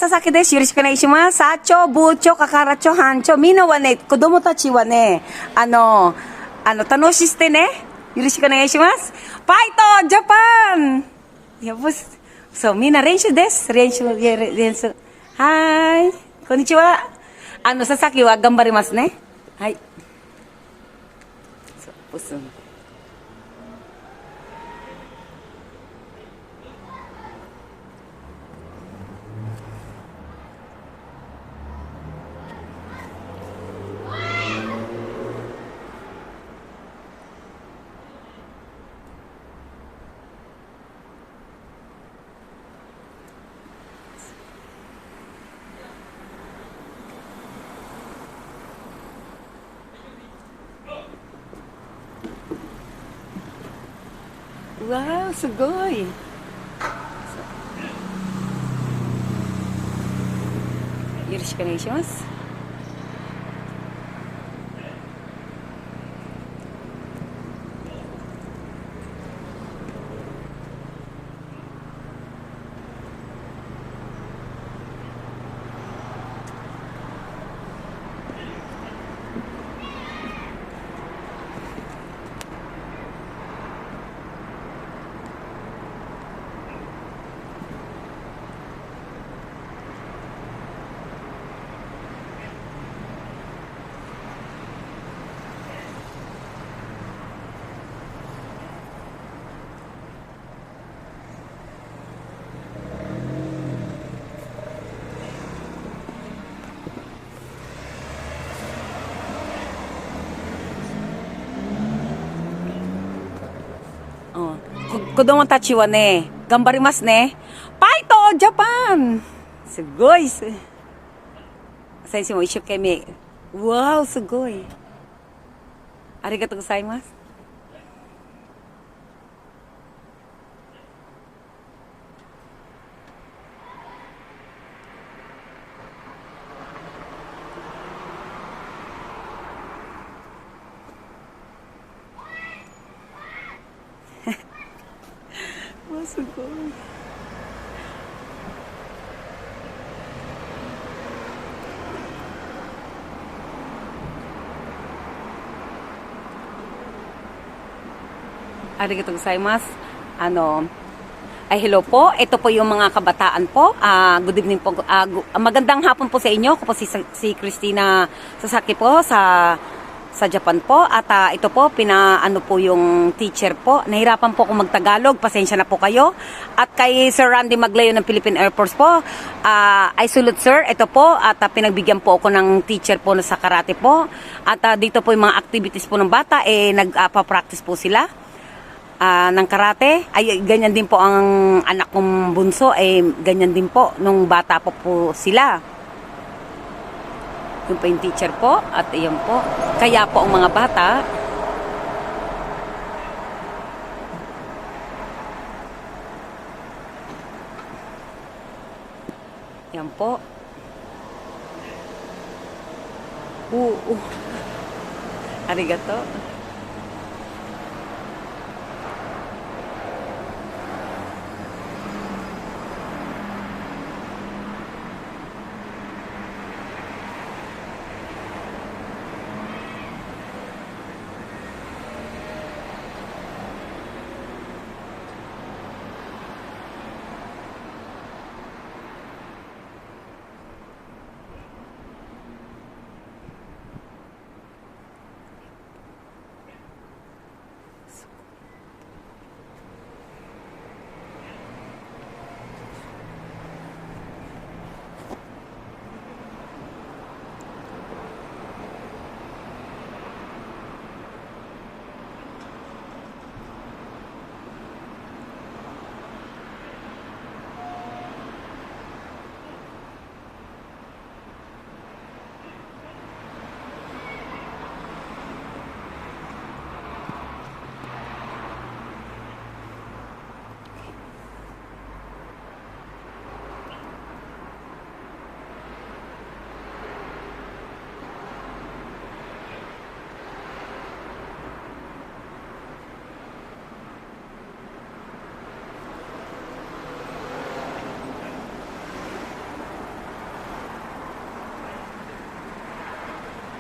佐々木です。よろしくお願いします。社長、部長、係長、班長、みんなはね、子供たちはね、楽ししてね。よろしくお願いします。ファイト、ジャパンやぶす。そう、みんな練習です。練習。はーい。こんにちは。佐々木は頑張りますね。はい。そう、ブス。うわー、すごい。よろしくお願いします。子供たちはね、頑張りますね。ファイトジャパンすごいす。先生も一生懸命。わー、すごい。ありがとうございます。わー、すごい。ありがとうございます。Hello po. Ito po yung mga kabataan po. Good evening po. Magandang hapon po sa inyo. Ako po si Christina Sasaki po sa Japan po. At ito po, pinaano po yung teacher po. Nahirapan po akong magtagalog. Pasensya na po kayo. At kay Sir Randy Maglayo ng Philippine Air Force po, ay salute sir. Ito po. At pinagbigyan po ako ng teacher po sa karate po. At dito po yung mga activities po ng bata. Nagpa-practice po sila ng karate. Ay ganyan din po ang anak kong bunso, ganyan din po nung bata po sila. Yung po yung teacher po at iyan po. Kaya po ang mga bata yan po. Arigato.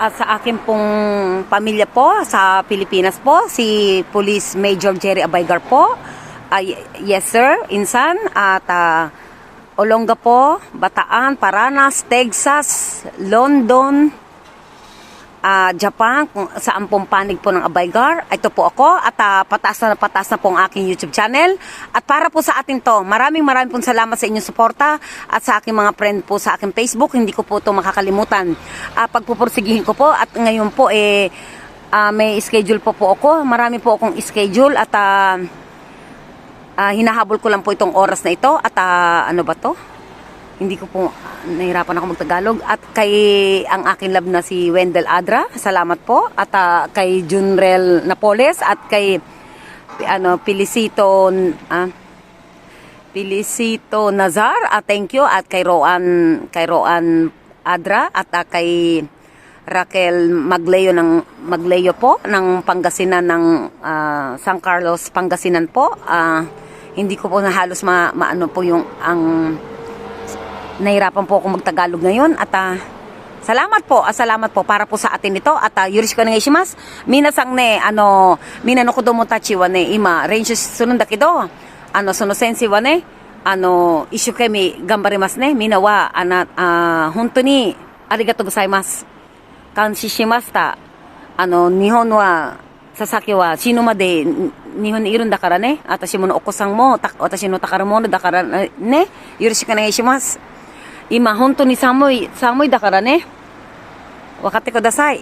At sa akin pong pamilya po sa Pilipinas po, si Police Major Jerry Abaygar po. Yes sir, Insan. At Olonga po, Bataan, Paranas, Texas, London, Japan, kung saan pong panig po ng Abaygar. Ito po ako at pataas na po ang aking YouTube channel. At para po sa atin to, maraming pong salamat sa inyong suporta at sa aking mga friend po sa aking Facebook. Hindi ko po ito makakalimutan. Pagpupursigihin ko po at ngayon po may schedule po ako. Marami po akong schedule at hinahabol ko lang po itong oras na ito at ano ba to? Hindi ko po, nahirapan ako magtagalog. At kay ang aking love na si Wendell Adra, salamat po. At kay Junrel Napoles at kay Felicito Nazar, thank you. At kay Roan Adra at kay Raquel Magleo po ng Pangasinan ng San Carlos, Pangasinan po. Hindi ko po na halos maano po yung nahirapan po akong magtagalog ngayon at salamat po para po sa atin ito at yorishiko onegaishimasu. Minasang ne mina no kodomo tachi wa ne ima renshu suru nda kedo sono sensei wa ne isshoukemi ganbarimasu ne. Mina wa hontou ni arigatou gozaimasu. Kanshi shimashita. Nihon wa sasaki wa shinu made Nihon ni irun da kara ne. Atashi mo no okosang mo watashi no takaru mono da kara ne. Yorishiko onegaishimasu. 今本当に寒いだからね。分かってください。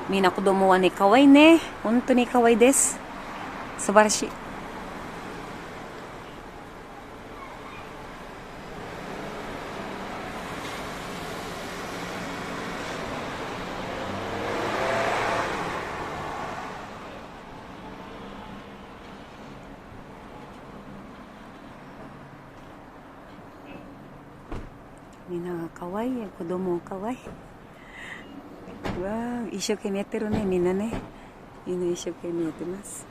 みんな子供はね、可愛いね。本当に可愛いです。素晴らしい。みんなが可愛いよ。子供可愛い。わあ、一生懸命やってるね、みんなね。みんな一生懸命やってます。